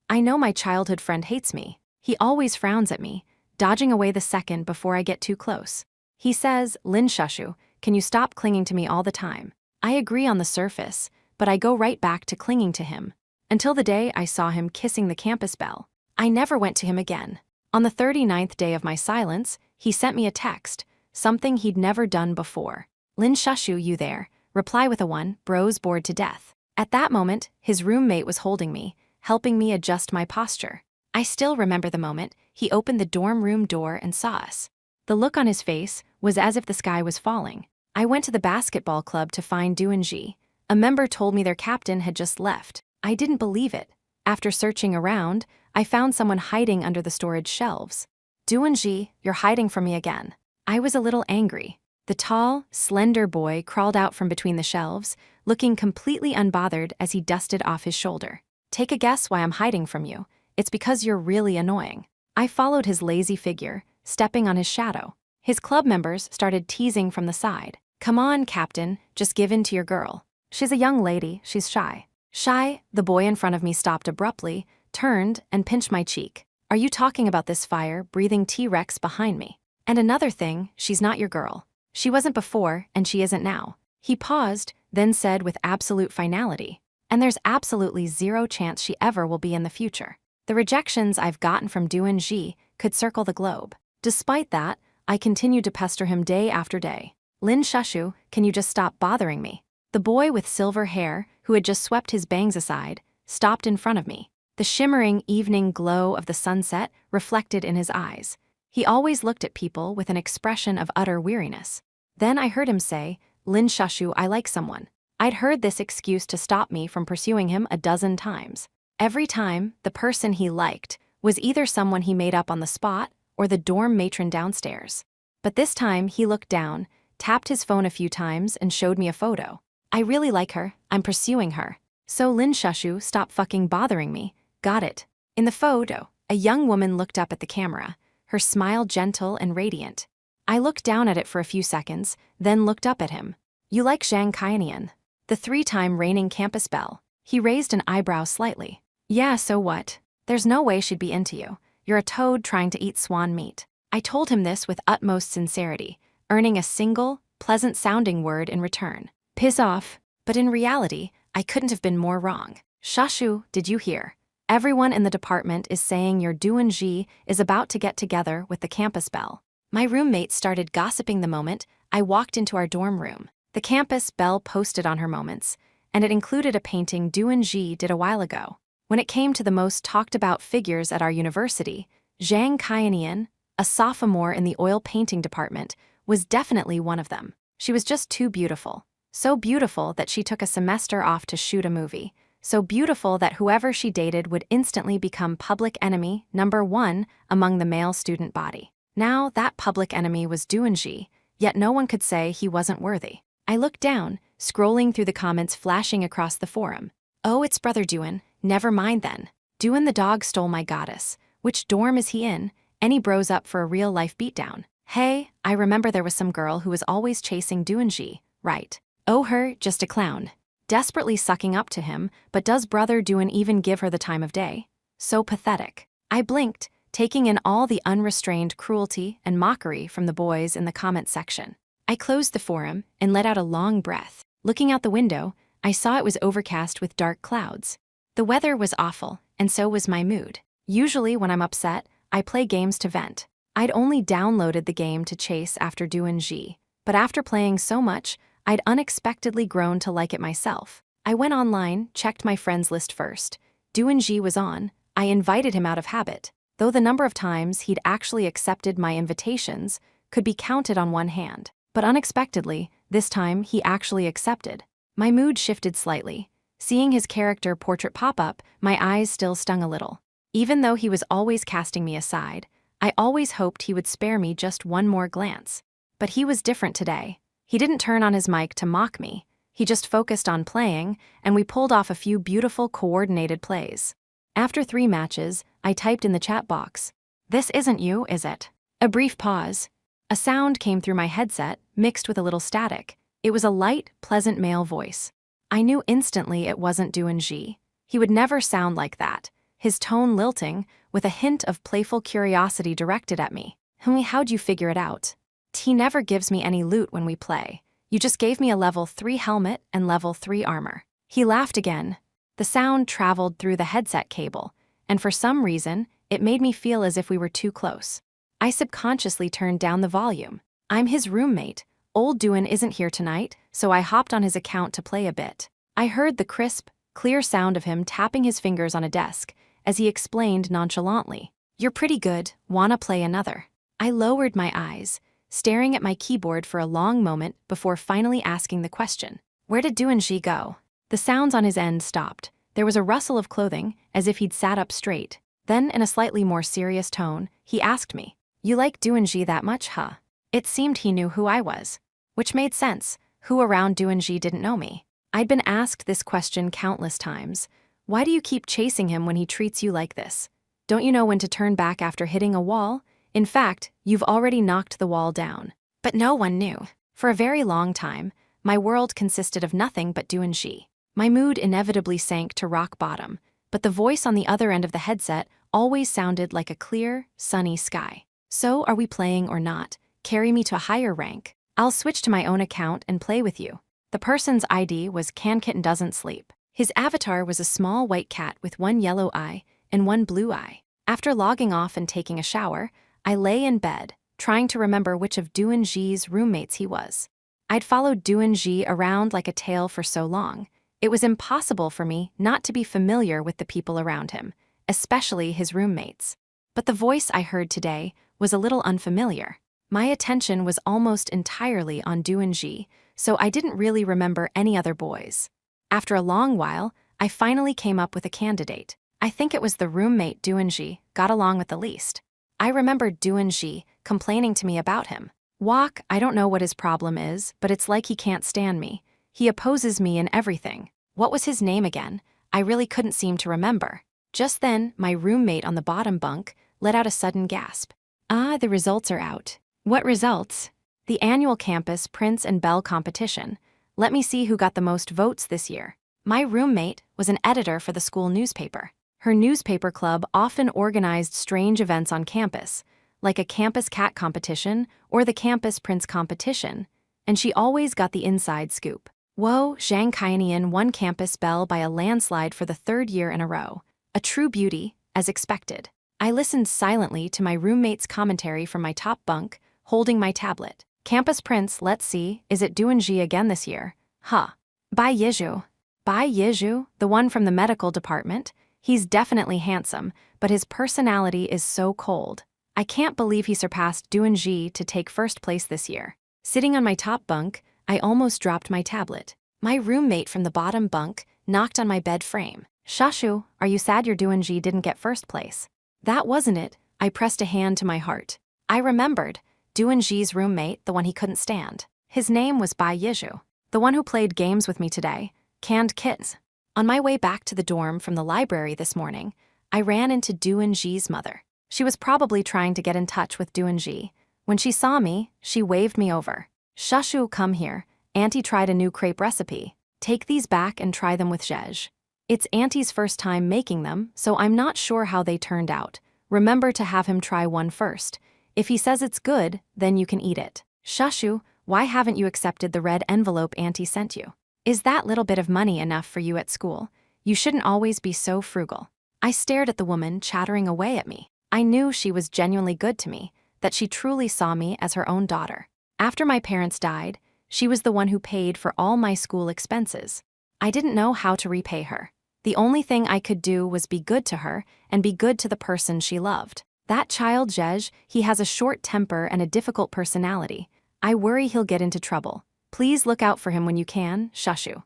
I know my childhood friend hates me. He always frowns at me, dodging away the second before I get too close. He says, Lin Shushu, can you stop clinging to me all the time? I agree on the surface, but I go right back to clinging to him. Until the day I saw him kissing the campus belle. I never went to him again. On the 39th day of my silence, he sent me a text, something he'd never done before. Lin Shushu, you there? Reply with a 1, bros bored to death. At that moment, his roommate was holding me, helping me adjust my posture. I still remember the moment he opened the dorm room door and saw us. The look on his face was as if the sky was falling. I went to the basketball club to find Duanji. A member told me their captain had just left. I didn't believe it. After searching around, I found someone hiding under the storage shelves. Duanji, you're hiding from me again. I was a little angry. The tall, slender boy crawled out from between the shelves, looking completely unbothered as he dusted off his shoulder. Take a guess why I'm hiding from you. It's because you're really annoying. I followed his lazy figure, stepping on his shadow. His club members started teasing from the side. Come on, Captain, just give in to your girl. She's a young lady, she's shy. Shy? The boy in front of me stopped abruptly, turned, and pinched my cheek. Are you talking about this fire-breathing T-Rex behind me? And another thing, she's not your girl. She wasn't before, and she isn't now. He paused, then said with absolute finality, and there's absolutely zero chance she ever will be in the future. The rejections I've gotten from Duanji could circle the globe. Despite that, I continued to pester him day after day. Lin Shushu, can you just stop bothering me? The boy with silver hair, who had just swept his bangs aside, stopped in front of me. The shimmering evening glow of the sunset reflected in his eyes. He always looked at people with an expression of utter weariness. Then I heard him say, Lin Shushu, I like someone. I'd heard this excuse to stop me from pursuing him a dozen times. Every time, the person he liked was either someone he made up on the spot or the dorm matron downstairs. But this time, he looked down, tapped his phone a few times, and showed me a photo. I really like her, I'm pursuing her. So Lin Shushu, stop fucking bothering me. Got it. In the photo, a young woman looked up at the camera, her smile gentle and radiant. I looked down at it for a few seconds, then looked up at him. You like Zhang Kaianian, the 3-time reigning campus belle. He raised an eyebrow slightly. Yeah, so what? There's no way she'd be into you. You're a toad trying to eat swan meat. I told him this with utmost sincerity, earning a single, pleasant-sounding word in return. Piss off. But in reality, I couldn't have been more wrong. Shushu, did you hear? Everyone in the department is saying your Duanji is about to get together with the campus belle. My roommate started gossiping the moment I walked into our dorm room. The campus belle posted on her moments, and it included a painting Duanji did a while ago. When it came to the most talked-about figures at our university, Zhang Kaianian, a sophomore in the oil painting department, was definitely one of them. She was just too beautiful. So beautiful that she took a semester off to shoot a movie. So beautiful that whoever she dated would instantly become public enemy #1 among the male student body. Now that public enemy was Duanji, yet no one could say he wasn't worthy. I looked down, scrolling through the comments flashing across the forum. Oh, it's brother Duan, never mind then. Duan the dog stole my goddess. Which dorm is he in? Any bros up for a real-life beatdown? Hey, I remember there was some girl who was always chasing Duanji, right? Oh, her, just a clown. Desperately sucking up to him, but does brother Duan even give her the time of day? So pathetic. I blinked, taking in all the unrestrained cruelty and mockery from the boys in the comment section. I closed the forum and let out a long breath. Looking out the window, I saw it was overcast with dark clouds. The weather was awful, and so was my mood. Usually when I'm upset, I play games to vent. I'd only downloaded the game to chase after Duanji, but after playing so much, I'd unexpectedly grown to like it myself. I went online, checked my friends list first. Duanji was on. I invited him out of habit, though the number of times he'd actually accepted my invitations could be counted on one hand. But unexpectedly, this time he actually accepted. My mood shifted slightly. Seeing his character portrait pop up, my eyes still stung a little. Even though he was always casting me aside, I always hoped he would spare me just one more glance. But he was different today. He didn't turn on his mic to mock me. He just focused on playing, and we pulled off a few beautiful coordinated plays. After 3 matches, I typed in the chat box, "This isn't you, is it?" A brief pause. A sound came through my headset, mixed with a little static. It was a light, pleasant male voice. I knew instantly it wasn't Duanji. He would never sound like that. his tone lilting, with a hint of playful curiosity directed at me. How'd you figure it out? He never gives me any loot when we play. You just gave me a level 3 helmet and level 3 armor. He laughed again. The sound traveled through the headset cable, and for some reason, it made me feel as if we were too close. I subconsciously turned down the volume. I'm his roommate. Old Duan isn't here tonight, so I hopped on his account to play a bit. I heard the crisp, clear sound of him tapping his fingers on a desk as he explained nonchalantly. You're pretty good, wanna play another? I lowered my eyes, staring at my keyboard for a long moment before finally asking the question. Where did Duanji go? The sounds on his end stopped. There was a rustle of clothing, as if he'd sat up straight. Then, in a slightly more serious tone, he asked me, You like Duanji that much, huh? It seemed he knew who I was. Which made sense. Who around Duanji didn't know me? I'd been asked this question countless times. Why do you keep chasing him when he treats you like this? Don't you know when to turn back after hitting a wall? In fact, you've already knocked the wall down. But no one knew. For a very long time, my world consisted of nothing but Duanji. My mood inevitably sank to rock bottom, but the voice on the other end of the headset always sounded like a clear, sunny sky. So, are we playing or not? Carry me to a higher rank. I'll switch to my own account and play with you. The person's ID was Can Kitten Doesn't Sleep. His avatar was a small white cat with one yellow eye and one blue eye. After logging off and taking a shower, I lay in bed, trying to remember which of Duanji's roommates he was. I'd followed Duanji around like a tail for so long. It was impossible for me not to be familiar with the people around him, especially his roommates. But the voice I heard today was a little unfamiliar. My attention was almost entirely on Duanji, so I didn't really remember any other boys. After a long while, I finally came up with a candidate. I think it was the roommate Duanji got along with the least. I remembered Duanji complaining to me about him. Wok, I don't know what his problem is, but it's like he can't stand me. He opposes me in everything. What was his name again? I really couldn't seem to remember. Just then, my roommate on the bottom bunk let out a sudden gasp. The results are out. What results? The annual campus Prince and Belle competition. Let me see who got the most votes this year. My roommate was an editor for the school newspaper. Her newspaper club often organized strange events on campus, like a campus cat competition or the campus prince competition, and she always got the inside scoop. Whoa, Zhang Kaianian won campus Belle by a landslide for the 3rd year in a row. A true beauty, as expected. I listened silently to my roommate's commentary from my top bunk, holding my tablet. Campus Prince, let's see, is it Duanji again this year? Huh. Bai Yizhu. Bai Yizhu, the one from the medical department? He's definitely handsome, but his personality is so cold. I can't believe he surpassed Duanji to take 1st place this year. Sitting on my top bunk, I almost dropped my tablet. My roommate from the bottom bunk knocked on my bed frame. Shushu, are you sad your Duanji didn't get 1st place? That wasn't it. I pressed a hand to my heart. I remembered. Duanji's roommate, the one he couldn't stand. His name was Bai Yizhu, the one who played games with me today, canned kittens. On my way back to the dorm from the library this morning, I ran into Duanji's mother. She was probably trying to get in touch with Duanji. When she saw me, she waved me over. Shushu, come here. Auntie tried a new crepe recipe. Take these back and try them with Zhej. It's Auntie's first time making them, so I'm not sure how they turned out. Remember to have him try one first. If he says it's good, then you can eat it. Shushu, why haven't you accepted the red envelope Auntie sent you? Is that little bit of money enough for you at school? You shouldn't always be so frugal. I stared at the woman chattering away at me. I knew she was genuinely good to me, that she truly saw me as her own daughter. After my parents died, she was the one who paid for all my school expenses. I didn't know how to repay her. The only thing I could do was be good to her and be good to the person she loved. That child Zhej, he has a short temper and a difficult personality. I worry he'll get into trouble. Please look out for him when you can, Shushu.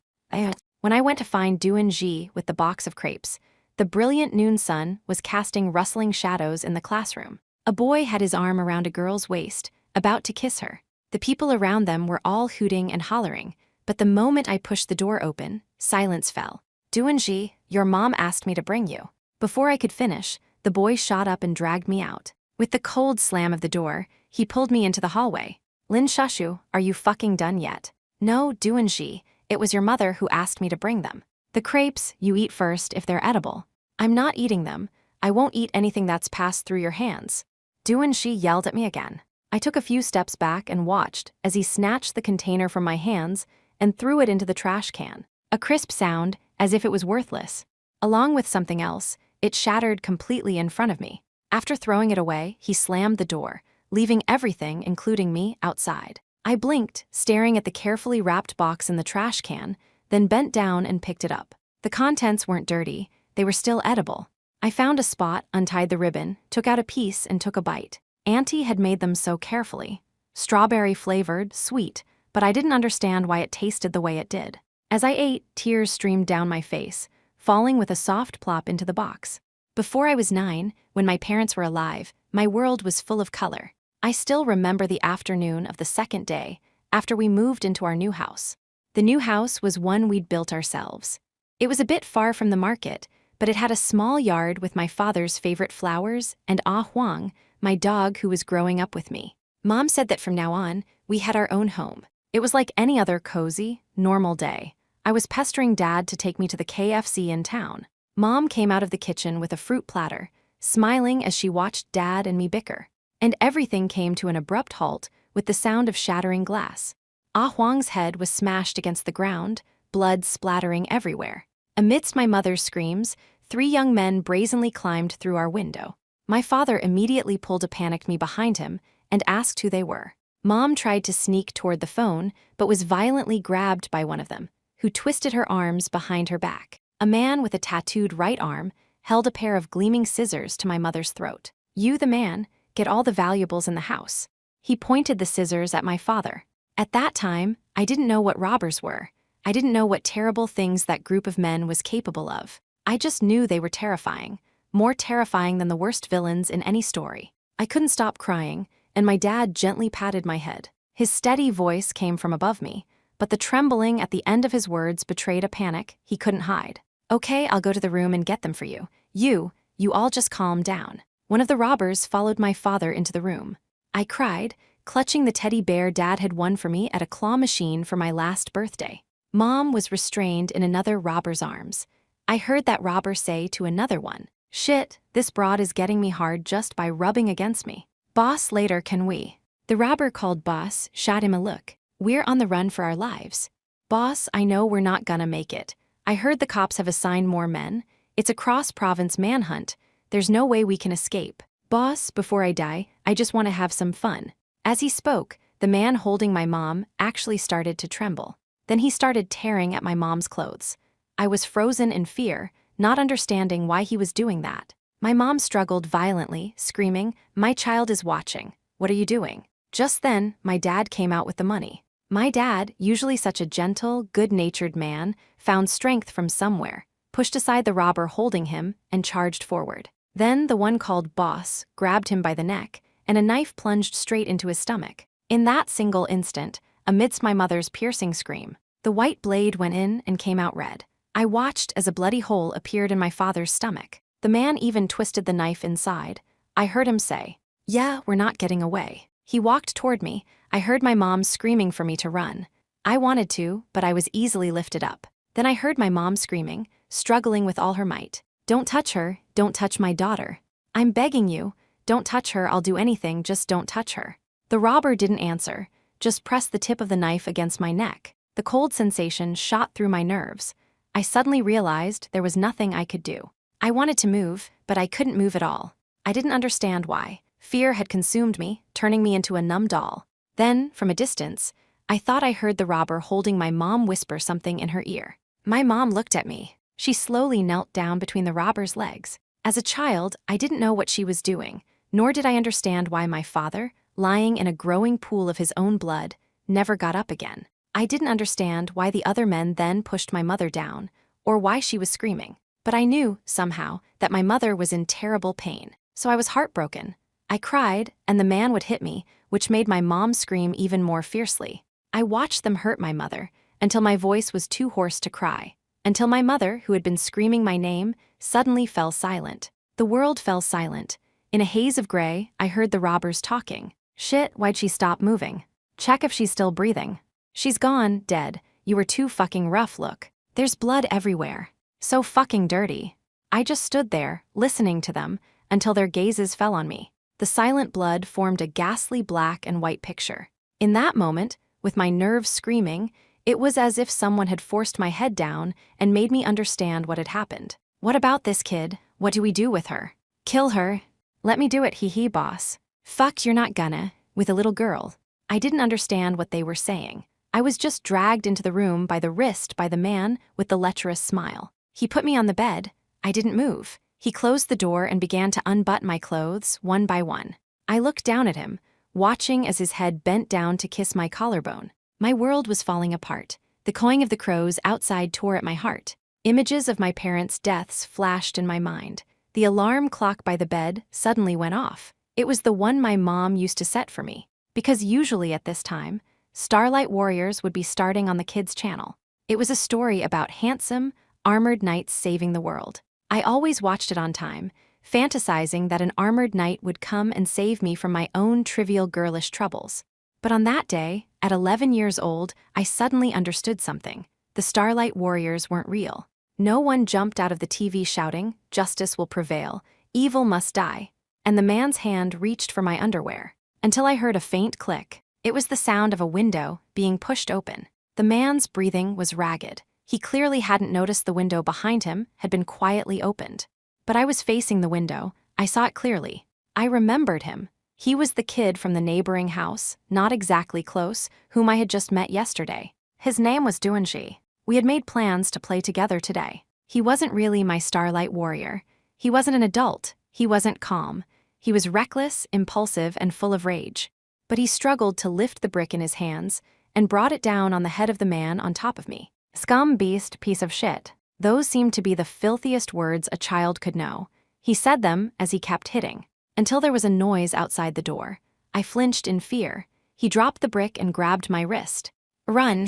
When I went to find Duanji with the box of crepes, the brilliant noon sun was casting rustling shadows in the classroom. A boy had his arm around a girl's waist, about to kiss her. The people around them were all hooting and hollering, but the moment I pushed the door open, silence fell. Duanji, your mom asked me to bring you. Before I could finish, the boy shot up and dragged me out. With the cold slam of the door, he pulled me into the hallway. Lin Shushu, are you fucking done yet? No, Duanji, it was your mother who asked me to bring them. The crepes, you eat first if they're edible. I'm not eating them. I won't eat anything that's passed through your hands. Doan Shi yelled at me again. I took a few steps back and watched as he snatched the container from my hands and threw it into the trash can. A crisp sound, as if it was worthless. Along with something else, it shattered completely in front of me. After throwing it away, he slammed the door, leaving everything, including me, outside. I blinked, staring at the carefully wrapped box in the trash can, then bent down and picked it up. The contents weren't dirty, they were still edible. I found a spot, untied the ribbon, took out a piece and took a bite. Auntie had made them so carefully. Strawberry flavored, sweet, but I didn't understand why it tasted the way it did. As I ate, tears streamed down my face, falling with a soft plop into the box. Before I was 9, when my parents were alive, my world was full of color. I still remember the afternoon of the second day, after we moved into our new house. The new house was one we'd built ourselves. It was a bit far from the market, but it had a small yard with my father's favorite flowers and Ah Huang, my dog who was growing up with me. Mom said that from now on, we had our own home. It was like any other cozy, normal day. I was pestering Dad to take me to the KFC in town. Mom came out of the kitchen with a fruit platter, smiling as she watched Dad and me bicker. And everything came to an abrupt halt with the sound of shattering glass. Ah Huang's head was smashed against the ground, blood splattering everywhere. Amidst my mother's screams, 3 young men brazenly climbed through our window. My father immediately pulled a panicked me behind him and asked who they were. Mom tried to sneak toward the phone, but was violently grabbed by one of them, who twisted her arms behind her back. A man with a tattooed right arm held a pair of gleaming scissors to my mother's throat. "You, the man, get all the valuables in the house." He pointed the scissors at my father. At that time, I didn't know what robbers were. I didn't know what terrible things that group of men was capable of. I just knew they were terrifying, more terrifying than the worst villains in any story. I couldn't stop crying, and my dad gently patted my head. His steady voice came from above me, but the trembling at the end of his words betrayed a panic he couldn't hide. "Okay, I'll go to the room and get them for you. You all just calm down." One of the robbers followed my father into the room. I cried, clutching the teddy bear Dad had won for me at a claw machine for my last birthday. Mom was restrained in another robber's arms. I heard that robber say to another one, "Shit, this broad is getting me hard just by rubbing against me. Boss, later can we?" The robber called Boss shot him a look. "We're on the run for our lives." "Boss, I know we're not gonna make it. I heard the cops have assigned more men. It's a cross-province manhunt. There's no way we can escape. Boss, before I die, I just want to have some fun." As he spoke, the man holding my mom actually started to tremble. Then he started tearing at my mom's clothes. I was frozen in fear, not understanding why he was doing that. My mom struggled violently, screaming, "My child is watching. What are you doing?" Just then, my dad came out with the money. My dad, usually such a gentle, good-natured man, found strength from somewhere, pushed aside the robber holding him, and charged forward. Then the one called Boss grabbed him by the neck, and a knife plunged straight into his stomach. In that single instant, amidst my mother's piercing scream, the white blade went in and came out red. I watched as a bloody hole appeared in my father's stomach. The man even twisted the knife inside. I heard him say, "Yeah, we're not getting away." He walked toward me. I heard my mom screaming for me to run. I wanted to, but I was easily lifted up. Then I heard my mom screaming, struggling with all her might. "Don't touch her, don't touch my daughter. I'm begging you, don't touch her, I'll do anything, just don't touch her." The robber didn't answer, just pressed the tip of the knife against my neck. The cold sensation shot through my nerves. I suddenly realized there was nothing I could do. I wanted to move, but I couldn't move at all. I didn't understand why. Fear had consumed me, turning me into a numb doll. Then, from a distance, I thought I heard the robber holding my mom whisper something in her ear. My mom looked at me. She slowly knelt down between the robber's legs. As a child, I didn't know what she was doing, nor did I understand why my father, lying in a growing pool of his own blood, never got up again. I didn't understand why the other men then pushed my mother down, or why she was screaming. But I knew, somehow, that my mother was in terrible pain, so I was heartbroken. I cried, and the man would hit me, which made my mom scream even more fiercely. I watched them hurt my mother, until my voice was too hoarse to cry. Until my mother, who had been screaming my name, suddenly fell silent. The world fell silent. In a haze of gray, I heard the robbers talking. "Shit, why'd she stop moving? Check if she's still breathing. She's gone, dead. You were too fucking rough, look. There's blood everywhere. So fucking dirty." I just stood there, listening to them, until their gazes fell on me. The silent blood formed a ghastly black and white picture. In that moment, with my nerves screaming, it was as if someone had forced my head down and made me understand what had happened. What about this kid? What do we do with her? Kill her? Let me do it, hee boss. Fuck, you're not gonna, with a little girl. I didn't understand what they were saying. I was just dragged into the room by the wrist by the man with the lecherous smile. He put me on the bed. I didn't move. He closed the door and began to unbutton my clothes, one by one. I looked down at him, watching as his head bent down to kiss my collarbone. My world was falling apart. The cawing of the crows outside tore at my heart. Images of my parents' deaths flashed in my mind. The alarm clock by the bed suddenly went off. It was the one my mom used to set for me, because usually at this time, Starlight Warriors would be starting on the kids' channel. It was a story about handsome, armored knights saving the world. I always watched it on time, fantasizing that an armored knight would come and save me from my own trivial girlish troubles. But on that day, at 11 years old, I suddenly understood something. The Starlight Warriors weren't real. No one jumped out of the TV shouting, "Justice will prevail, evil must die," and the man's hand reached for my underwear, until I heard a faint click. It was the sound of a window being pushed open. The man's breathing was ragged. He clearly hadn't noticed the window behind him had been quietly opened. But I was facing the window. I saw it clearly. I remembered him. He was the kid from the neighboring house, not exactly close, whom I had just met yesterday. His name was Duanji. We had made plans to play together today. He wasn't really my Starlight Warrior. He wasn't an adult. He wasn't calm. He was reckless, impulsive, and full of rage. But he struggled to lift the brick in his hands and brought it down on the head of the man on top of me. Scum, beast, piece of shit. Those seemed to be the filthiest words a child could know. He said them as he kept hitting, until there was a noise outside the door. I flinched in fear. He dropped the brick and grabbed my wrist. "Run,"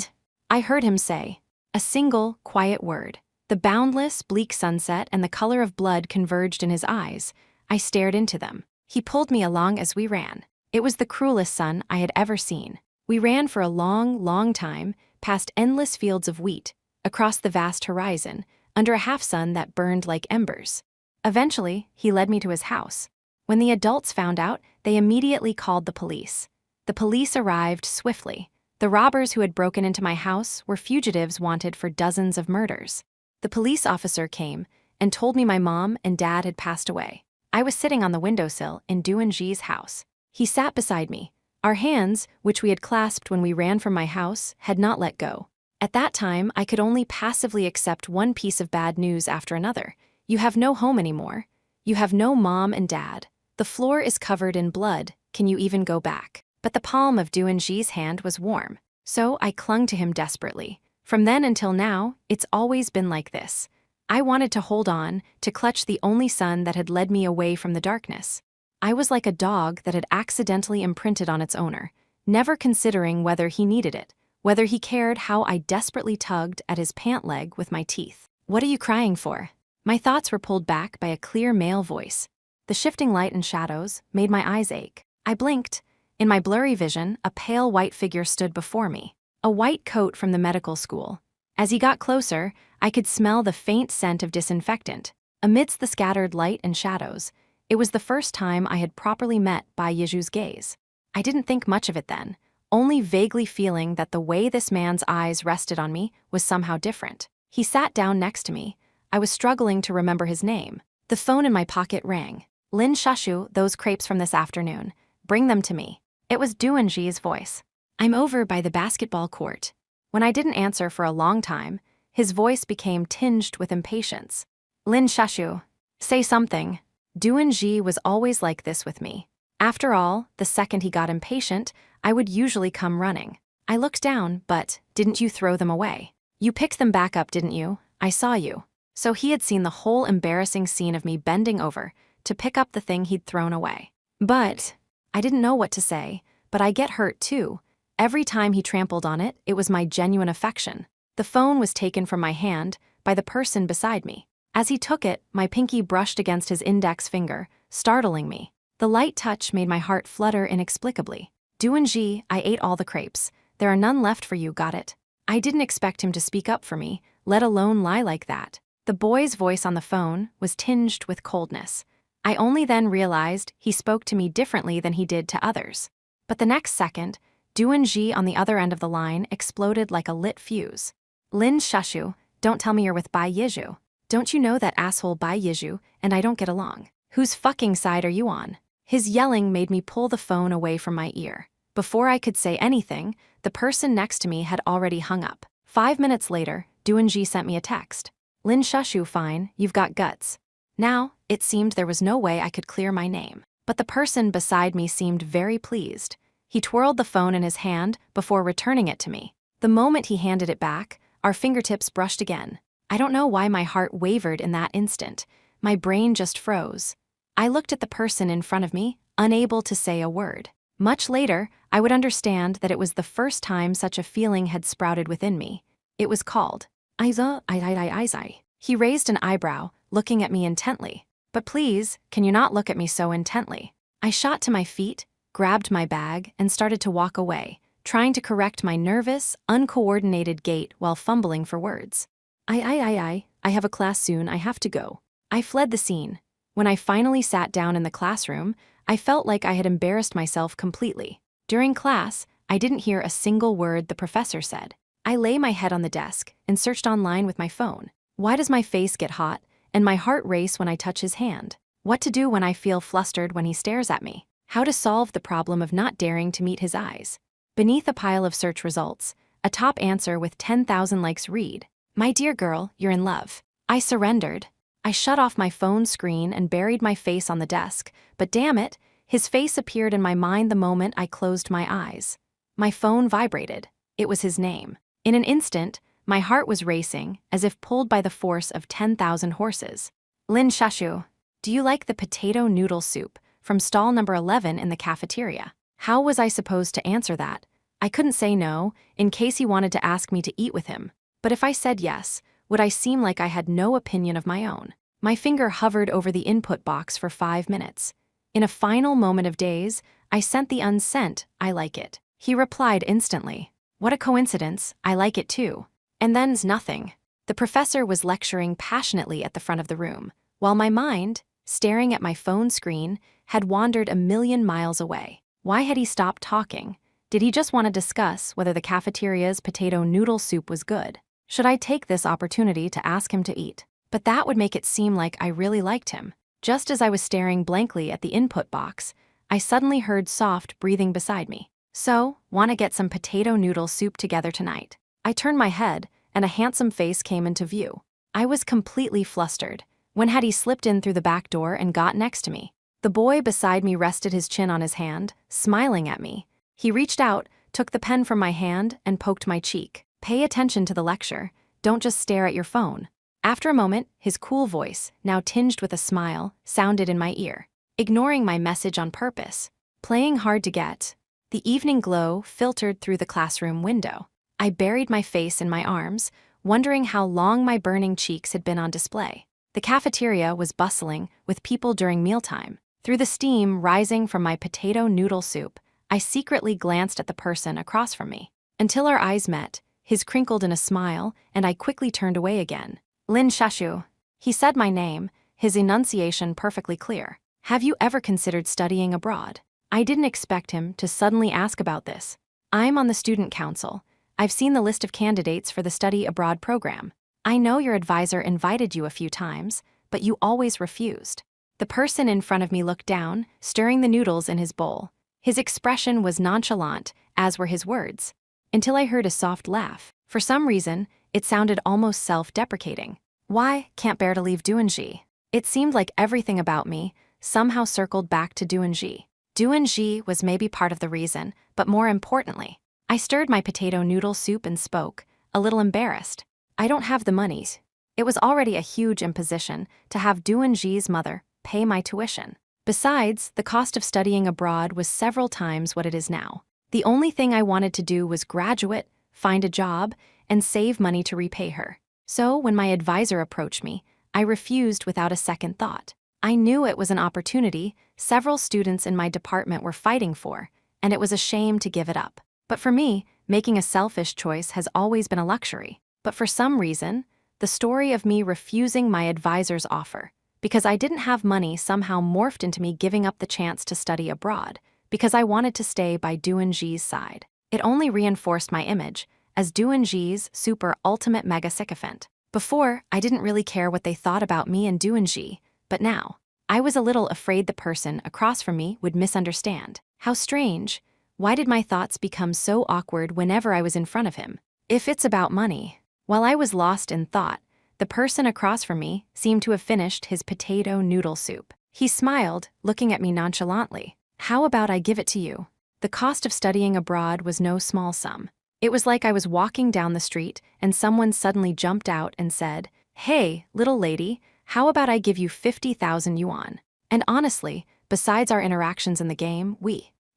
I heard him say. A single, quiet word. The boundless, bleak sunset and the color of blood converged in his eyes. I stared into them. He pulled me along as we ran. It was the cruelest sun I had ever seen. We ran for a long, long time, past endless fields of wheat, across the vast horizon, under a half-sun that burned like embers. Eventually, he led me to his house. When the adults found out, they immediately called the police. The police arrived swiftly. The robbers who had broken into my house were fugitives wanted for dozens of murders. The police officer came and told me my mom and dad had passed away. I was sitting on the windowsill in Duanji's house. He sat beside me. Our hands, which we had clasped when we ran from my house, had not let go. At that time, I could only passively accept one piece of bad news after another. You have no home anymore. You have no mom and dad. The floor is covered in blood. Can you even go back? But the palm of Duanji's hand was warm, so I clung to him desperately. From then until now, it's always been like this. I wanted to hold on, to clutch the only sun that had led me away from the darkness. I was like a dog that had accidentally imprinted on its owner, never considering whether he needed it, whether he cared how I desperately tugged at his pant leg with my teeth. "What are you crying for?" My thoughts were pulled back by a clear male voice. The shifting light and shadows made my eyes ache. I blinked. In my blurry vision, a pale white figure stood before me, a white coat from the medical school. As he got closer, I could smell the faint scent of disinfectant. Amidst the scattered light and shadows, it was the first time I had properly met Bai Yiju's gaze. I didn't think much of it then, only vaguely feeling that the way this man's eyes rested on me was somehow different. He sat down next to me. I was struggling to remember his name. The phone in my pocket rang. "Lin Shushu, those crepes from this afternoon. Bring them to me." It was Duanji's voice. "I'm over by the basketball court." When I didn't answer for a long time, his voice became tinged with impatience. "Lin Shushu, say something." Duanji was always like this with me. After all, the second he got impatient, I would usually come running. I looked down, but "Didn't you throw them away? You picked them back up, didn't you? I saw you." So he had seen the whole embarrassing scene of me bending over to pick up the thing he'd thrown away. But I didn't know what to say, but I get hurt too. Every time he trampled on it, it was my genuine affection. The phone was taken from my hand by the person beside me. As he took it, my pinky brushed against his index finger, startling me. The light touch made my heart flutter inexplicably. "Duanji, I ate all the crepes. There are none left for you, got it?" I didn't expect him to speak up for me, let alone lie like that. The boy's voice on the phone was tinged with coldness. I only then realized he spoke to me differently than he did to others. But the next second, Duanji on the other end of the line exploded like a lit fuse. Lin Shushu, don't tell me you're with Bai Yizhu. Don't you know that asshole Bai Yizhu and I don't get along? Whose fucking side are you on? His yelling made me pull the phone away from my ear. Before I could say anything, the person next to me had already hung up. 5 minutes later, Duanji sent me a text. Lin Shushu, fine, you've got guts. Now, it seemed there was no way I could clear my name. But the person beside me seemed very pleased. He twirled the phone in his hand before returning it to me. The moment he handed it back, our fingertips brushed again. I don't know why my heart wavered in that instant. My brain just froze. I looked at the person in front of me, unable to say a word. Much later, I would understand that it was the first time such a feeling had sprouted within me. It was called I. He raised an eyebrow, looking at me intently. But please, can you not look at me so intently? I shot to my feet, grabbed my bag, and started to walk away, trying to correct my nervous, uncoordinated gait while fumbling for words. I have a class soon, I have to go. I fled the scene. When I finally sat down in the classroom, I felt like I had embarrassed myself completely. During class, I didn't hear a single word the professor said. I lay my head on the desk and searched online with my phone. Why does my face get hot and my heart race when I touch his hand? What to do when I feel flustered when he stares at me? How to solve the problem of not daring to meet his eyes? Beneath a pile of search results, a top answer with 10,000 likes read, "My dear girl, you're in love." I surrendered. I shut off my phone screen and buried my face on the desk, but damn it, his face appeared in my mind the moment I closed my eyes. My phone vibrated. It was his name. In an instant, my heart was racing, as if pulled by the force of 10,000 horses. Lin Shushu, do you like the potato noodle soup from stall number 11 in the cafeteria? How was I supposed to answer that? I couldn't say no, in case he wanted to ask me to eat with him. But if I said yes, would I seem like I had no opinion of my own? My finger hovered over the input box for 5 minutes. In a final moment of daze, I sent the unsent, "I like it." He replied instantly. What a coincidence, I like it too. And then's nothing. The professor was lecturing passionately at the front of the room, while my mind, staring at my phone screen, had wandered a million miles away. Why had he stopped talking? Did he just want to discuss whether the cafeteria's potato noodle soup was good? Should I take this opportunity to ask him to eat? But that would make it seem like I really liked him. Just as I was staring blankly at the input box, I suddenly heard soft breathing beside me. So, want to get some potato noodle soup together tonight? I turned my head, and a handsome face came into view. I was completely flustered. When had he slipped in through the back door and got next to me? The boy beside me rested his chin on his hand, smiling at me. He reached out, took the pen from my hand, and poked my cheek. Pay attention to the lecture. Don't just stare at your phone. After a moment, his cool voice, now tinged with a smile, sounded in my ear. Ignoring my message on purpose. Playing hard to get. The evening glow filtered through the classroom window. I buried my face in my arms, wondering how long my burning cheeks had been on display. The cafeteria was bustling with people during mealtime. Through the steam rising from my potato noodle soup, I secretly glanced at the person across from me. Until our eyes met, his crinkled in a smile, and I quickly turned away again. Lin Shushu. He said my name, his enunciation perfectly clear. Have you ever considered studying abroad? I didn't expect him to suddenly ask about this. I'm on the student council. I've seen the list of candidates for the study abroad program. I know your advisor invited you a few times, but you always refused. The person in front of me looked down, stirring the noodles in his bowl. His expression was nonchalant, as were his words. Until I heard a soft laugh. For some reason, it sounded almost self-deprecating. Why, can't bear to leave Duanji. It seemed like everything about me somehow circled back to Duanji. Duanji was maybe part of the reason, but more importantly, I stirred my potato noodle soup and spoke, a little embarrassed. I don't have the monies. It was already a huge imposition to have Duanji's mother pay my tuition. Besides, the cost of studying abroad was several times what it is now. The only thing I wanted to do was graduate, find a job, and save money to repay her. So when my advisor approached me, I refused without a second thought. I knew it was an opportunity several students in my department were fighting for, and it was a shame to give it up. But for me, making a selfish choice has always been a luxury. But for some reason, the story of me refusing my advisor's offer. Because I didn't have money somehow morphed into me giving up the chance to study abroad, because I wanted to stay by Doenji's side. It only reinforced my image as Doenji's super ultimate mega sycophant. Before, I didn't really care what they thought about me and Doenji, but now, I was a little afraid the person across from me would misunderstand. How strange. Why did my thoughts become so awkward whenever I was in front of him? If it's about money. While I was lost in thought, the person across from me seemed to have finished his potato noodle soup. He smiled, looking at me nonchalantly. How about I give it to you? The cost of studying abroad was no small sum. It was like I was walking down the street and someone suddenly jumped out and said, "Hey, little lady, how about I give you 50,000 yuan? And honestly, besides our interactions in the game,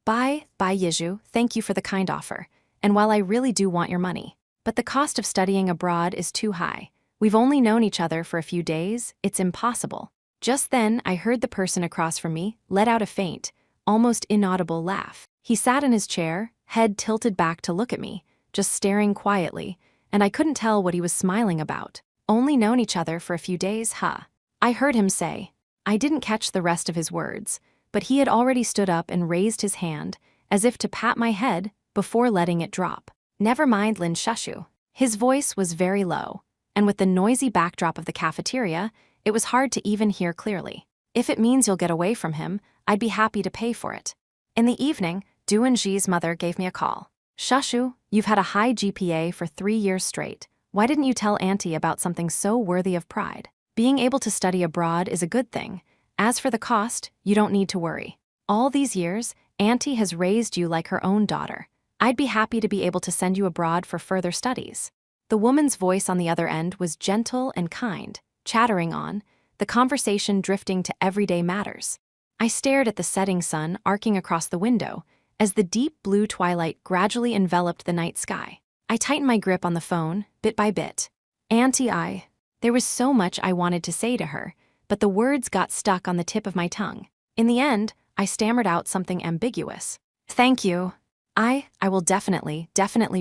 Bye, Yizhu, thank you for the kind offer. And while I really do want your money, but the cost of studying abroad is too high. We've only known each other for a few days, it's impossible." Just then, I heard the person across from me let out a faint, almost inaudible laugh. He sat in his chair, head tilted back to look at me, just staring quietly, and I couldn't tell what he was smiling about. Only known each other for a few days, huh? I heard him say. I didn't catch the rest of his words, but he had already stood up and raised his hand, as if to pat my head, before letting it drop. Never mind, Lin Shushu. His voice was very low, and with the noisy backdrop of the cafeteria, it was hard to even hear clearly. If it means you'll get away from him, I'd be happy to pay for it. In the evening, Doenji's mother gave me a call. Shushu, you've had a high GPA for 3 years straight. Why didn't you tell Auntie about something so worthy of pride? Being able to study abroad is a good thing. As for the cost, you don't need to worry. All these years, Auntie has raised you like her own daughter. I'd be happy to be able to send you abroad for further studies. The woman's voice on the other end was gentle and kind, chattering on, the conversation drifting to everyday matters. I stared at the setting sun arcing across the window as the deep blue twilight gradually enveloped the night sky. I tightened my grip on the phone, bit by bit. Auntie, there was so much I wanted to say to her, but the words got stuck on the tip of my tongue. In the end, I stammered out something ambiguous. Thank you. I will definitely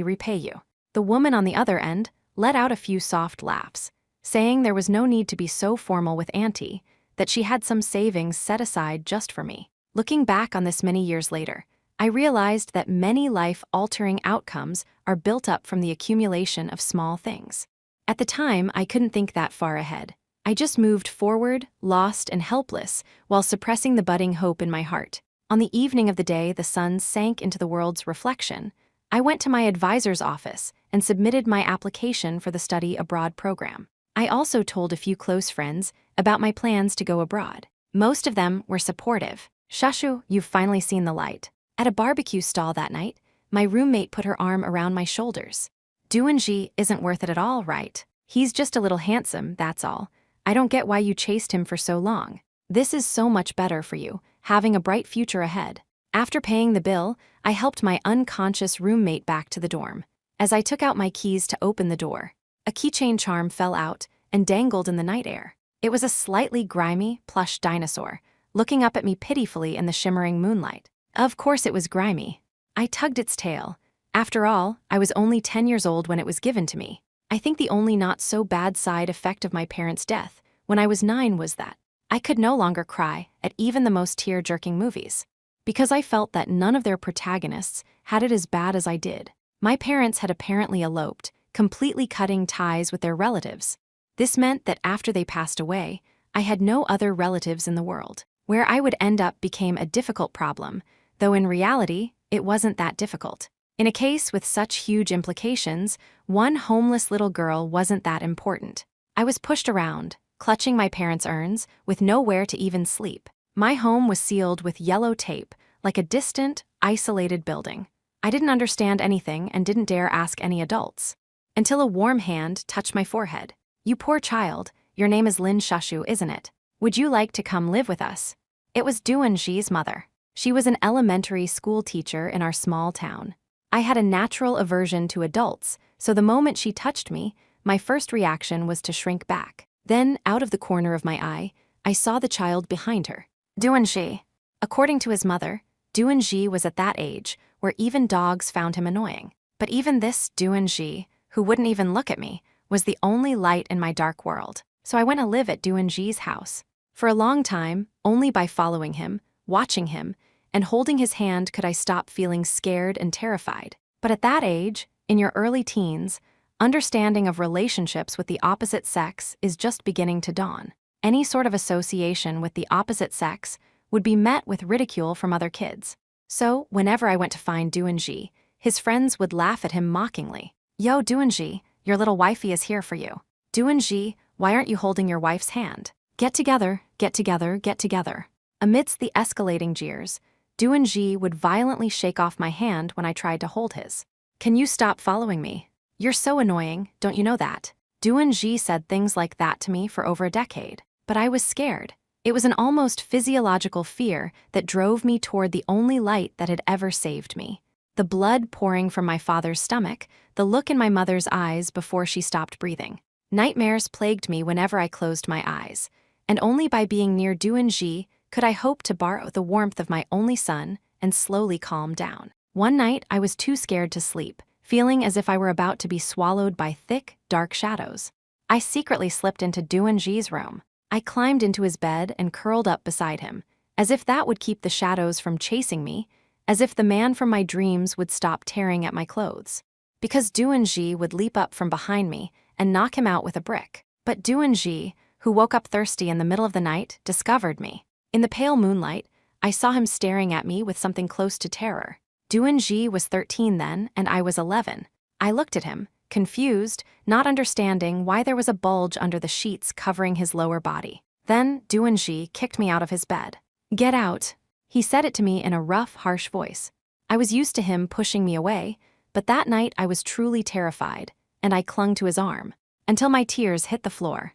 repay you. The woman on the other end let out a few soft laughs, saying there was no need to be so formal with Auntie, that she had some savings set aside just for me. Looking back on this many years later, I realized that many life-altering outcomes are built up from the accumulation of small things. At the time, I couldn't think that far ahead. I just moved forward, lost and helpless, while suppressing the budding hope in my heart. On the evening of the day the sun sank into the world's reflection, I went to my advisor's office and submitted my application for the study abroad program. I also told a few close friends about my plans to go abroad. Most of them were supportive. Shushu, you've finally seen the light. At a barbecue stall that night, my roommate put her arm around my shoulders. Doenji isn't worth it at all, right? He's just a little handsome, that's all. I don't get why you chased him for so long. This is so much better for you, having a bright future ahead. After paying the bill, I helped my unconscious roommate back to the dorm. As I took out my keys to open the door, a keychain charm fell out and dangled in the night air. It was a slightly grimy, plush dinosaur, looking up at me pitifully in the shimmering moonlight. Of course it was grimy. I tugged its tail. After all, I was only 10 years old when it was given to me. I think the only not-so-bad side effect of my parents' death when I was 9 was that I could no longer cry at even the most tear-jerking movies, because I felt that none of their protagonists had it as bad as I did. My parents had apparently eloped, completely cutting ties with their relatives. This meant that after they passed away, I had no other relatives in the world. Where I would end up became a difficult problem, though in reality, it wasn't that difficult. In a case with such huge implications, one homeless little girl wasn't that important. I was pushed around, clutching my parents' urns, with nowhere to even sleep. My home was sealed with yellow tape, like a distant, isolated building. I didn't understand anything and didn't dare ask any adults. Until a warm hand touched my forehead. You poor child, your name is Lin Shushu, isn't it? Would you like to come live with us? It was Doenji's mother. She was an elementary school teacher in our small town. I had a natural aversion to adults, so the moment she touched me, my first reaction was to shrink back. Then, out of the corner of my eye, I saw the child behind her. Doenji. According to his mother, Doenji was at that age where even dogs found him annoying. But even this Doenji, who wouldn't even look at me, was the only light in my dark world. So I went to live at Doonji's house. For a long time, only by following him, watching him, and holding his hand could I stop feeling scared and terrified. But at that age, in your early teens, understanding of relationships with the opposite sex is just beginning to dawn. Any sort of association with the opposite sex would be met with ridicule from other kids. So, whenever I went to find Doonji, his friends would laugh at him mockingly. "Yo, Doonji, your little wifey is here for you. Doonji, why aren't you holding your wife's hand? Get together, get together, get together." Amidst the escalating jeers, Doonji would violently shake off my hand when I tried to hold his. "Can you stop following me? You're so annoying, don't you know that?" Doonji said things like that to me for over a decade. But I was scared. It was an almost physiological fear that drove me toward the only light that had ever saved me. The blood pouring from my father's stomach, the look in my mother's eyes before she stopped breathing. Nightmares plagued me whenever I closed my eyes, and only by being near Doonji could I hope to borrow the warmth of my only son and slowly calm down. One night, I was too scared to sleep, feeling as if I were about to be swallowed by thick, dark shadows. I secretly slipped into Doonji's room. I climbed into his bed and curled up beside him, as if that would keep the shadows from chasing me, as if the man from my dreams would stop tearing at my clothes. Because Doonji would leap up from behind me and knock him out with a brick. But Doonji, who woke up thirsty in the middle of the night, discovered me. In the pale moonlight, I saw him staring at me with something close to terror. Doonji was 13 then, and I was 11. I looked at him, confused, not understanding why there was a bulge under the sheets covering his lower body. Then Doonji kicked me out of his bed. "Get out." He said it to me in a rough, harsh voice. I was used to him pushing me away, but that night I was truly terrified, and I clung to his arm, until my tears hit the floor.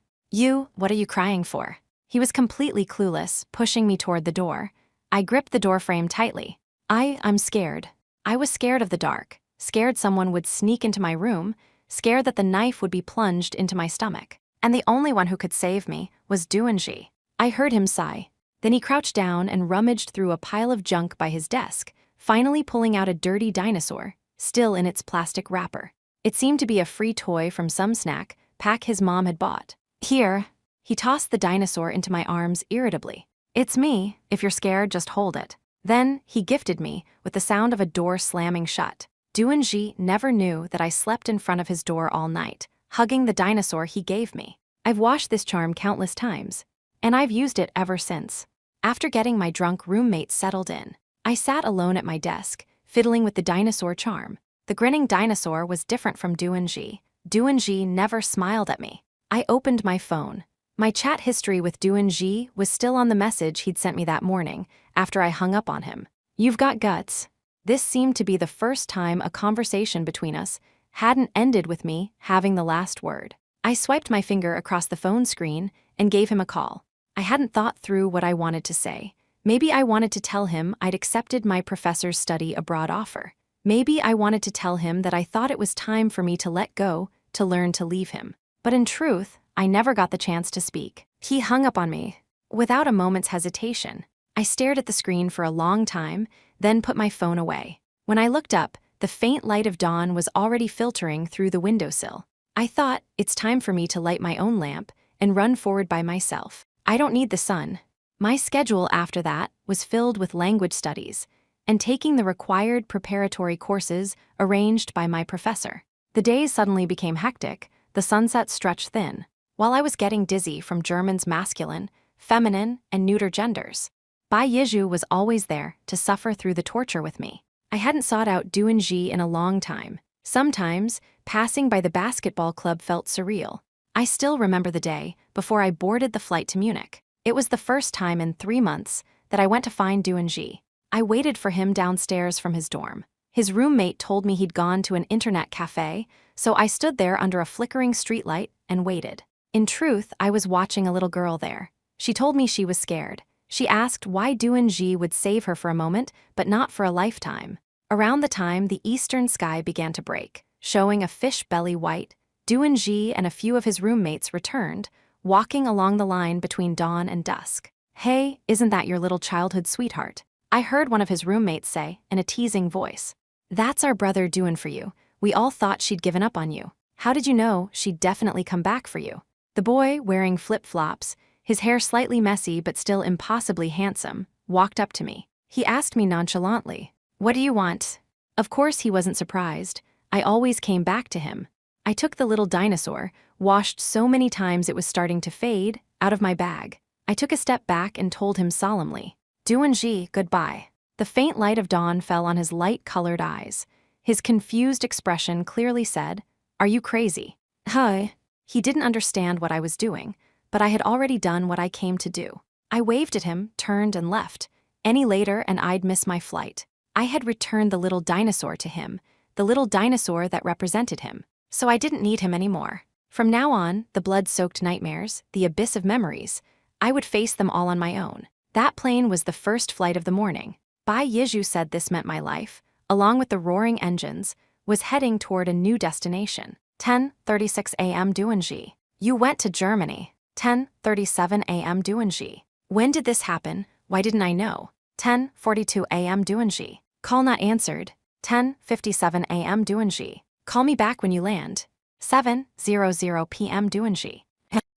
What are you crying for?" He was completely clueless, pushing me toward the door. I gripped the doorframe tightly. I'm scared. I was scared of the dark, scared someone would sneak into my room, scared that the knife would be plunged into my stomach. And the only one who could save me was Doonji. I heard him sigh. Then he crouched down and rummaged through a pile of junk by his desk, finally pulling out a dirty dinosaur, still in its plastic wrapper. It seemed to be a free toy from some snack pack his mom had bought. "Here." He tossed the dinosaur into my arms irritably. "It's me. If you're scared, just hold it." Then he gifted me with the sound of a door slamming shut. Doonji never knew that I slept in front of his door all night, hugging the dinosaur he gave me. I've washed this charm countless times, and I've used it ever since. After getting my drunk roommate settled in, I sat alone at my desk, fiddling with the dinosaur charm. The grinning dinosaur was different from Doonji. Doonji never smiled at me. I opened my phone. My chat history with Doonji was still on the message he'd sent me that morning, after I hung up on him. "You've got guts." This seemed to be the first time a conversation between us hadn't ended with me having the last word. I swiped my finger across the phone screen and gave him a call. I hadn't thought through what I wanted to say. Maybe I wanted to tell him I'd accepted my professor's study abroad offer. Maybe I wanted to tell him that I thought it was time for me to let go, to learn to leave him. But in truth, I never got the chance to speak. He hung up on me, without a moment's hesitation. I stared at the screen for a long time, then put my phone away. When I looked up, the faint light of dawn was already filtering through the windowsill. I thought, it's time for me to light my own lamp and run forward by myself. I don't need the sun. My schedule after that was filled with language studies and taking the required preparatory courses arranged by my professor. The days suddenly became hectic, the sunset stretched thin, while I was getting dizzy from German's masculine, feminine, and neuter genders. Bai Yizhu was always there to suffer through the torture with me. I hadn't sought out Doonji in a long time. Sometimes, passing by the basketball club felt surreal. I still remember the day before I boarded the flight to Munich. It was the first time in 3 months that I went to find Doonji. I waited for him downstairs from his dorm. His roommate told me he'd gone to an internet cafe, so I stood there under a flickering streetlight and waited. In truth, I was watching a little girl there. She told me she was scared. She asked why Doonji would save her for a moment, but not for a lifetime. Around the time the eastern sky began to break, showing a fish belly white, Doonji and a few of his roommates returned, walking along the line between dawn and dusk. "Hey, isn't that your little childhood sweetheart?" I heard one of his roommates say in a teasing voice. "That's our brother doing for you. We all thought she'd given up on you. How did you know she'd definitely come back for you? The boy, wearing flip-flops, his hair slightly messy but still impossibly handsome, walked up to me. He asked me nonchalantly, "What do you want?" Of course he wasn't surprised. I always came back to him. I took the little dinosaur, washed so many times it was starting to fade, out of my bag. I took a step back and told him solemnly, "Duanji, goodbye." The faint light of dawn fell on his light-colored eyes. His confused expression clearly said, "Are you crazy?" Hi. He didn't understand what I was doing, but I had already done what I came to do. I waved at him, turned, and left. Any later and I'd miss my flight. I had returned the little dinosaur to him, the little dinosaur that represented him. So I didn't need him anymore. From now on, the blood-soaked nightmares, the abyss of memories, I would face them all on my own. That plane was the first flight of the morning. Bai Yizhu said this meant my life, along with the roaring engines, was heading toward a new destination. 10:36 a.m. Duanji. You went to Germany. 10:37 a.m. Duanji. When did this happen? Why didn't I know? 10:42 a.m. Duanji. Call not answered. 10:57 a.m. Duanji. Call me back when you land. 7:00 p.m. Duanji.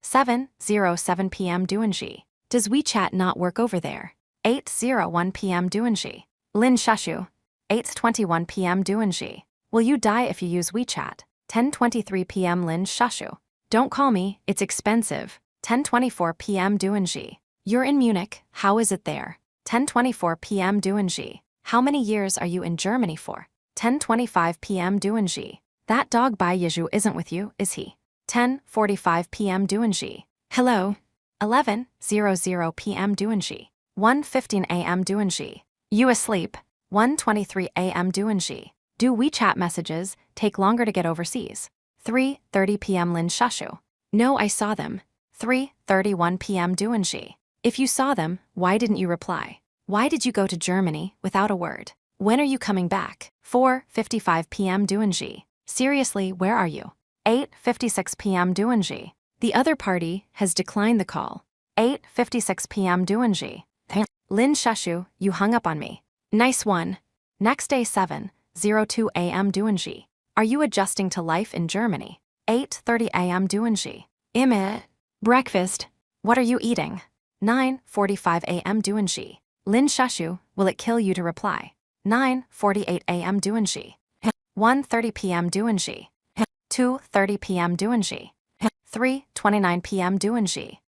7:07 p.m. Duanji. Does WeChat not work over there? 8:01 p.m. Duanji. Lin Shushu. 8:21 p.m. Duanji. Will you die if you use WeChat? 10:23 p.m. Lin Shushu. Don't call me, it's expensive. 10:24 p.m. Duanji. You're in Munich, how is it there? 10:24 p.m. Duanji. How many years are you in Germany for? 10:25 p.m. Duanji. That dog Bai Yizhu isn't with you, is he? 10:45 p.m. Duanji. Hello. 11:00 p.m. Duanji. 1:15 a.m. Duanji. You asleep? 1:23 a.m. Duanji. Do WeChat messages take longer to get overseas? 3:30 p.m. Lin Shushu. No, I saw them. 3:31 p.m. Duanji. If you saw them, why didn't you reply? Why did you go to Germany without a word? When are you coming back? 4:55 p.m. Duanji. Seriously, where are you? 8:56 p.m. Duanji. The other party has declined the call. 8:56 p.m. Duanji. Lin Shushu, you hung up on me. Nice one. Next day 7:02 a.m. Duanji. Are you adjusting to life in Germany? 8:30 a.m. Duanji. Breakfast. What are you eating? 9:45 a.m. Duanji. Lin Shushu, will it kill you to reply? 9:48 a.m. Duanji. 1:30 p.m. Duanji. 2:30 p.m. Duanji. 3:29 p.m. Duanji.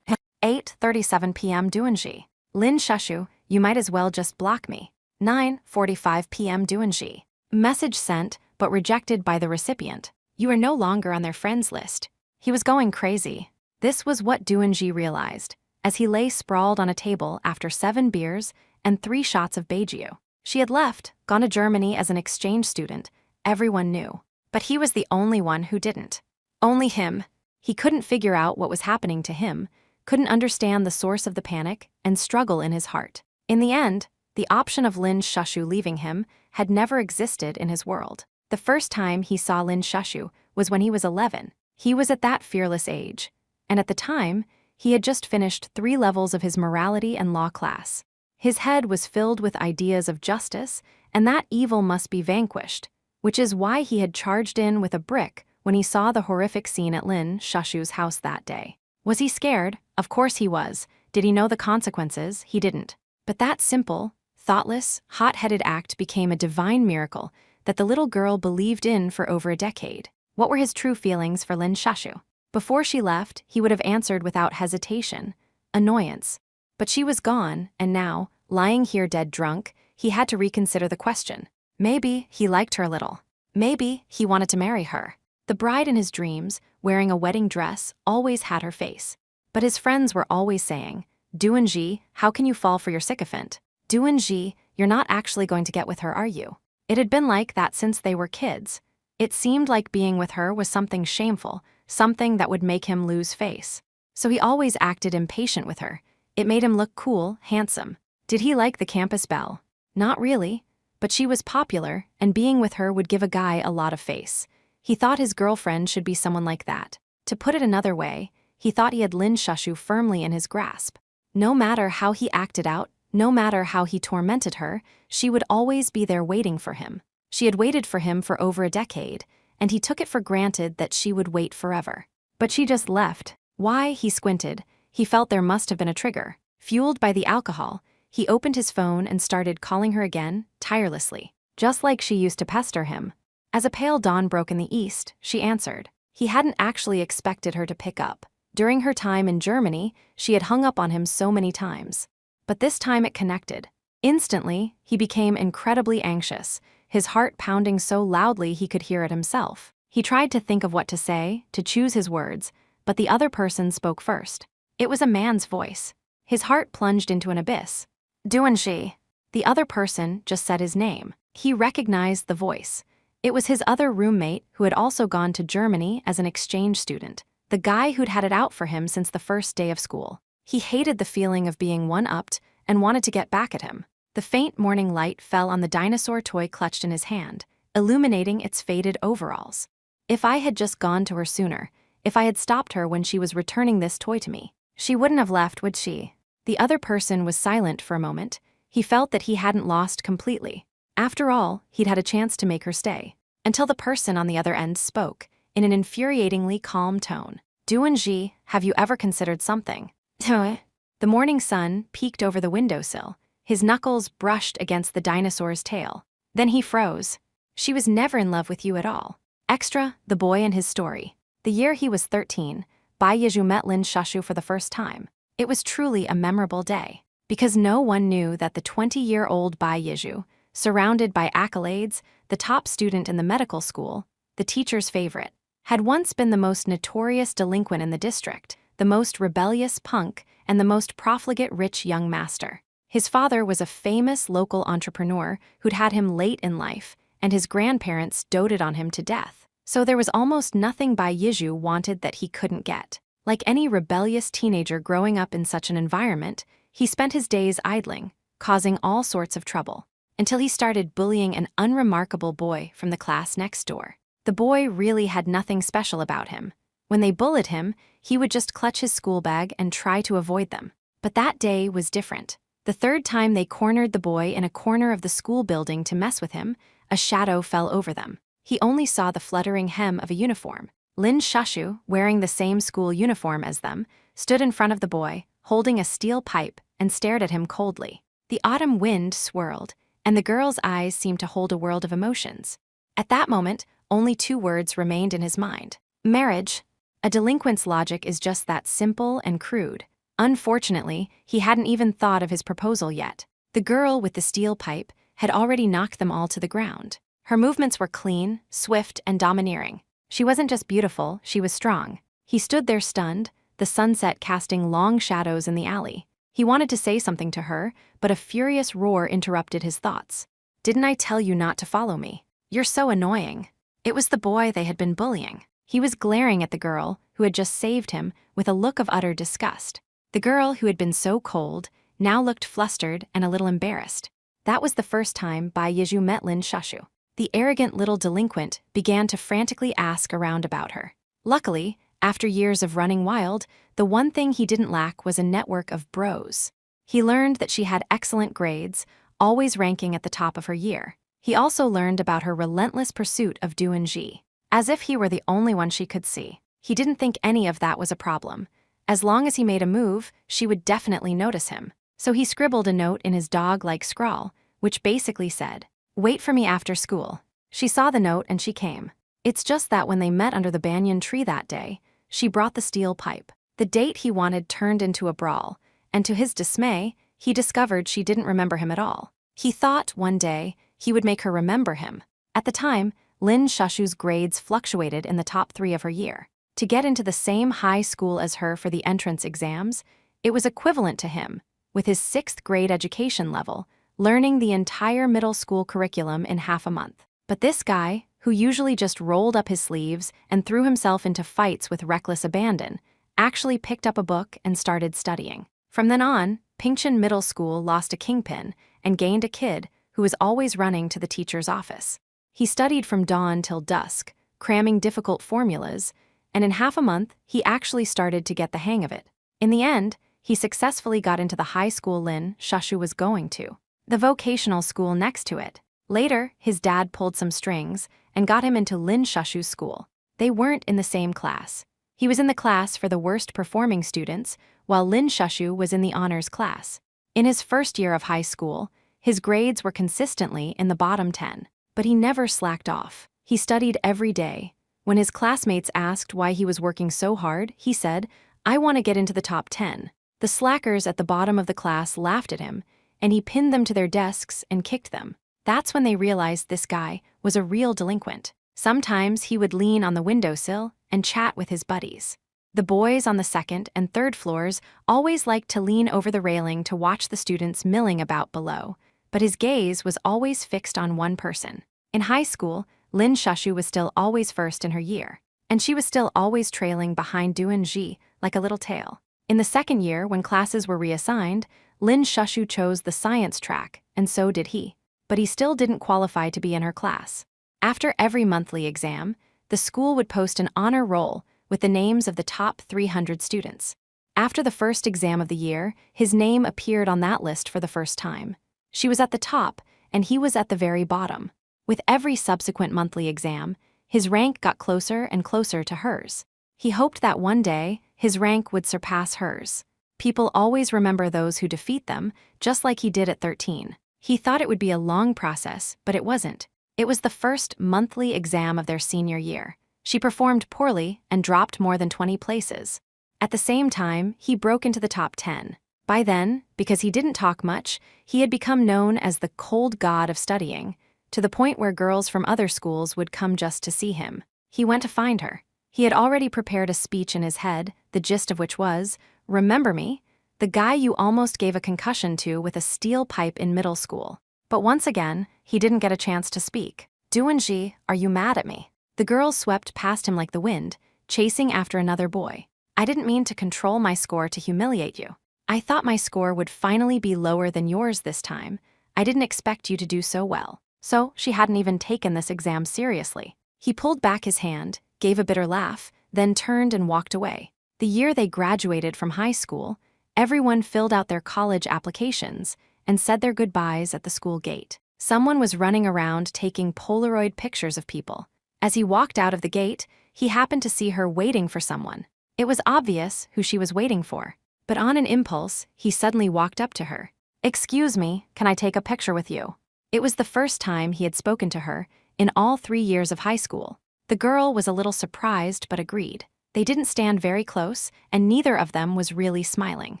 8:37 p.m. Duanji. Lin Shushu, you might as well just block me. 9:45 p.m. Duanji. Message sent, but rejected by the recipient. You are no longer on their friends list. He was going crazy. This was what Duanji realized, as he lay sprawled on a table after 7 beers and 3 shots of Beiju. She had left, gone to Germany as an exchange student, everyone knew. But he was the only one who didn't. Only him. He couldn't figure out what was happening to him, couldn't understand the source of the panic and struggle in his heart. In the end, the option of Lin Shushu leaving him had never existed in his world. The first time he saw Lin Shushu was when he was 11. He was at that fearless age. And at the time, he had just finished 3 levels of his morality and law class. His head was filled with ideas of justice, and that evil must be vanquished, which is why he had charged in with a brick when he saw the horrific scene at Lin Shushu's house that day. Was he scared? Of course he was. Did he know the consequences? He didn't. But that simple, thoughtless, hot-headed act became a divine miracle that the little girl believed in for over a decade. What were his true feelings for Lin Shushu? Before she left, he would have answered without hesitation, annoyance. But she was gone, and now, lying here dead drunk, he had to reconsider the question. Maybe he liked her a little. Maybe he wanted to marry her. The bride in his dreams, wearing a wedding dress, always had her face. But his friends were always saying, Duanji, how can you fall for your sycophant? Duanji, you're not actually going to get with her, are you? It had been like that since they were kids. It seemed like being with her was something shameful, something that would make him lose face. So he always acted impatient with her. It made him look cool, handsome. Did he like the campus belle? Not really. But she was popular, and being with her would give a guy a lot of face. He thought his girlfriend should be someone like that. To put it another way, he thought he had Lin Shushu firmly in his grasp. No matter how he acted out, no matter how he tormented her, she would always be there waiting for him. She had waited for him for over a decade, and he took it for granted that she would wait forever. But she just left. Why? He squinted. He felt there must have been a trigger. Fueled by the alcohol, he opened his phone and started calling her again, tirelessly, just like she used to pester him. As a pale dawn broke in the east, she answered. He hadn't actually expected her to pick up. During her time in Germany, she had hung up on him so many times. But this time it connected. Instantly, he became incredibly anxious, his heart pounding so loudly he could hear it himself. He tried to think of what to say, to choose his words, but the other person spoke first. It was a man's voice. His heart plunged into an abyss. Duanxi. The other person just said his name. He recognized the voice. It was his other roommate who had also gone to Germany as an exchange student, the guy who'd had it out for him since the first day of school. He hated the feeling of being one-upped and wanted to get back at him. The faint morning light fell on the dinosaur toy clutched in his hand, illuminating its faded overalls. If I had just gone to her sooner, if I had stopped her when she was returning this toy to me, she wouldn't have left, would she? The other person was silent for a moment. He felt that he hadn't lost completely. After all, he'd had a chance to make her stay. Until the person on the other end spoke, in an infuriatingly calm tone. Duanxi, have you ever considered something? The morning sun peeked over the windowsill. His knuckles brushed against the dinosaur's tail. Then he froze. She was never in love with you at all. Extra, the boy and his story. The year he was 13, Bai Yizhu met Lin Shushu for the first time. It was truly a memorable day, because no one knew that the 20-year-old Bai Yizhu, surrounded by accolades, the top student in the medical school, the teacher's favorite, had once been the most notorious delinquent in the district, the most rebellious punk, and the most profligate rich young master. His father was a famous local entrepreneur who'd had him late in life, and his grandparents doted on him to death. So there was almost nothing Bai Yizhu wanted that he couldn't get. Like any rebellious teenager growing up in such an environment, he spent his days idling, causing all sorts of trouble, until he started bullying an unremarkable boy from the class next door. The boy really had nothing special about him. When they bullied him, he would just clutch his school bag and try to avoid them. But that day was different. The third time they cornered the boy in a corner of the school building to mess with him, a shadow fell over them. He only saw the fluttering hem of a uniform. Lin Shushu, wearing the same school uniform as them, stood in front of the boy, holding a steel pipe, and stared at him coldly. The autumn wind swirled, and the girl's eyes seemed to hold a world of emotions. At that moment, only 2 words remained in his mind. Marriage. A delinquent's logic is just that simple and crude. Unfortunately, he hadn't even thought of his proposal yet. The girl with the steel pipe had already knocked them all to the ground. Her movements were clean, swift, and domineering. She wasn't just beautiful, she was strong. He stood there stunned, the sunset casting long shadows in the alley. He wanted to say something to her, but a furious roar interrupted his thoughts. Didn't I tell you not to follow me? You're so annoying. It was the boy they had been bullying. He was glaring at the girl, who had just saved him, with a look of utter disgust. The girl, who had been so cold, now looked flustered and a little embarrassed. That was the first time Bai Yizhu met Lin Shushu. The arrogant little delinquent began to frantically ask around about her. Luckily, after years of running wild, the one thing he didn't lack was a network of bros. He learned that she had excellent grades, always ranking at the top of her year. He also learned about her relentless pursuit of Duanxi, as if he were the only one she could see. He didn't think any of that was a problem. As long as he made a move, she would definitely notice him. So he scribbled a note in his dog-like scrawl, which basically said, "Wait for me after school." She saw the note and she came. It's just that when they met under the banyan tree that day, she brought the steel pipe. The date he wanted turned into a brawl, and to his dismay, he discovered she didn't remember him at all. He thought, one day, he would make her remember him. At the time, Lin Shushu's grades fluctuated in the top 3 of her year. To get into the same high school as her for the entrance exams, it was equivalent to him, with his 6th grade education level, learning the entire middle school curriculum in half a month. But this guy, who usually just rolled up his sleeves and threw himself into fights with reckless abandon, actually picked up a book and started studying. From then on, Pingchen Middle School lost a kingpin and gained a kid who was always running to the teacher's office. He studied from dawn till dusk, cramming difficult formulas, and in half a month, he actually started to get the hang of it. In the end, he successfully got into the high school Lin Shushu was going to, the vocational school next to it. Later, his dad pulled some strings and got him into Lin Shushu's school. They weren't in the same class. He was in the class for the worst performing students, while Lin Shushu was in the honors class. In his first year of high school, his grades were consistently in the bottom 10, but he never slacked off. He studied every day. When his classmates asked why he was working so hard, he said, "I want to get into the top 10. The slackers at the bottom of the class laughed at him, and he pinned them to their desks and kicked them. That's when they realized this guy was a real delinquent. Sometimes he would lean on the windowsill and chat with his buddies. The boys on the second and third floors always liked to lean over the railing to watch the students milling about below, but his gaze was always fixed on one person. In high school, Lin Shushu was still always first in her year, and she was still always trailing behind Duan-ji like a little tail. In the second year, when classes were reassigned, Lin Shushu chose the science track, and so did he. But he still didn't qualify to be in her class. After every monthly exam, the school would post an honor roll with the names of the top 300 students. After the first exam of the year, his name appeared on that list for the first time. She was at the top, and he was at the very bottom. With every subsequent monthly exam, his rank got closer and closer to hers. He hoped that one day, his rank would surpass hers. People always remember those who defeat them, just like he did at 13. He thought it would be a long process, but it wasn't. It was the first monthly exam of their senior year. She performed poorly and dropped more than 20 places. At the same time, he broke into the top 10. By then, because he didn't talk much, he had become known as the cold god of studying, to the point where girls from other schools would come just to see him. He went to find her. He had already prepared a speech in his head, the gist of which was, "Remember me? The guy you almost gave a concussion to with a steel pipe in middle school." But once again, he didn't get a chance to speak. "Duan-ji, are you mad at me?" The girl swept past him like the wind, chasing after another boy. "I didn't mean to control my score to humiliate you. I thought my score would finally be lower than yours this time. I didn't expect you to do so well." So she hadn't even taken this exam seriously. He pulled back his hand, gave a bitter laugh, then turned and walked away. The year they graduated from high school, everyone filled out their college applications and said their goodbyes at the school gate. Someone was running around taking Polaroid pictures of people. As he walked out of the gate, he happened to see her waiting for someone. It was obvious who she was waiting for, but on an impulse, he suddenly walked up to her. "Excuse me, can I take a picture with you?" It was the first time he had spoken to her in all 3 years of high school. The girl was a little surprised but agreed. They didn't stand very close, and neither of them was really smiling.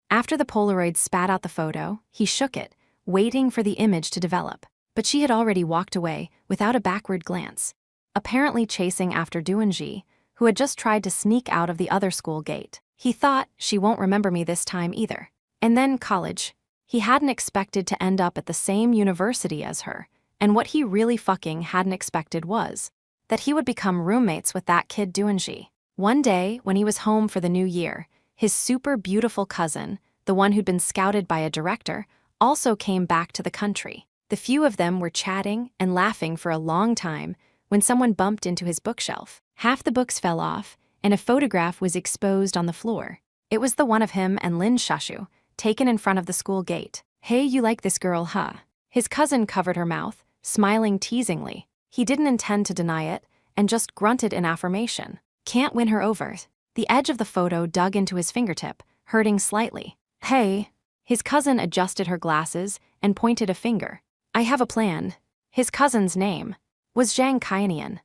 After the Polaroid spat out the photo, he shook it, waiting for the image to develop. But she had already walked away without a backward glance, apparently chasing after Duan-ji, who had just tried to sneak out of the other school gate. He thought, "She won't remember me this time either." And then college. He hadn't expected to end up at the same university as her, and what he really fucking hadn't expected was that he would become roommates with that kid Duan-ji. One day, when he was home for the new year, his super beautiful cousin, the one who'd been scouted by a director, also came back to the country. The few of them were chatting and laughing for a long time when someone bumped into his bookshelf. Half the books fell off, and a photograph was exposed on the floor. It was the one of him and Lin Shushu, taken in front of the school gate. "Hey, you like this girl, huh?" His cousin covered her mouth, smiling teasingly. He didn't intend to deny it, and just grunted in affirmation. "Can't win her over." The edge of the photo dug into his fingertip, hurting slightly. "Hey." His cousin adjusted her glasses and pointed a finger. "I have a plan." His cousin's name was Zhang Kaianian.